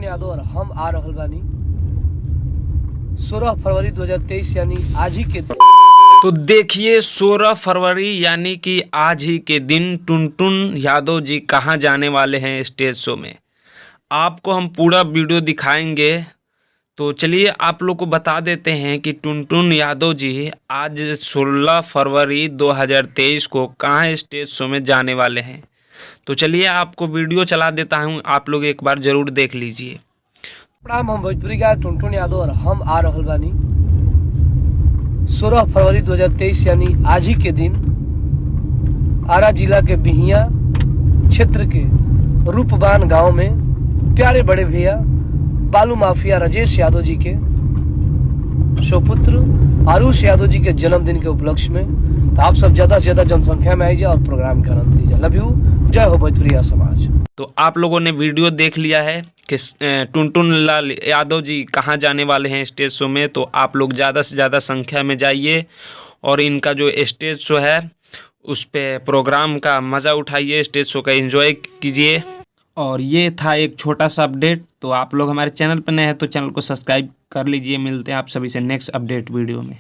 यादव और हम आ रहल बानी 16 फरवरी 2023 यानी आज ही के दिन। तो देखिए 16 फरवरी यानी कि आज ही के दिन टुनटुन यादव जी कहाँ जाने वाले हैं स्टेज शो में। आपको हम पूरा वीडियो दिखाएंगे। तो चलिए आप लोग को बता देते हैं कि टुनटुन यादव जी आज 16 फरवरी 2023 को कहाँ स्टेज शो में जाने वाले हैं। तो चलिए आपको वीडियो चला देता हूँ, आप लोग एक बार ज़रूर देख लीजिए। प्रणाम, हम भोजपुरी गाय टुनटुन यादव और हम आ रहल बानी 16 फरवरी 2023 यानी आज ही के दिन आरा जिला के बिहिया क्षेत्र के रूपबान गांव में प्यारे बड़े भैया बालू माफिया राजेश यादव जी के सुपुत्र आरुष यादव जी के जन्मदिन के उपलक्ष्य में तो आप सब ज्यादा से ज्यादा जनसंख्या में आइए और प्रोग्राम का आनंद लीजिए। लव यू, जय हो भोजपुरिया समाज। तो आप लोगों ने वीडियो देख लिया है कि टुनटुन लाल यादव जी कहाँ जाने वाले हैं स्टेज शो में। तो आप लोग ज़्यादा से ज़्यादा संख्या में जाइए और इनका जो स्टेज शो है उस पे प्रोग्राम का मज़ा उठाइए, स्टेज शो का एंजॉय कीजिए। और ये था एक छोटा सा अपडेट। तो आप लोग हमारे चैनल पर नए हैं तो चैनल को सब्सक्राइब कर लीजिए। मिलते हैं आप सभी से नेक्स्ट अपडेट वीडियो में।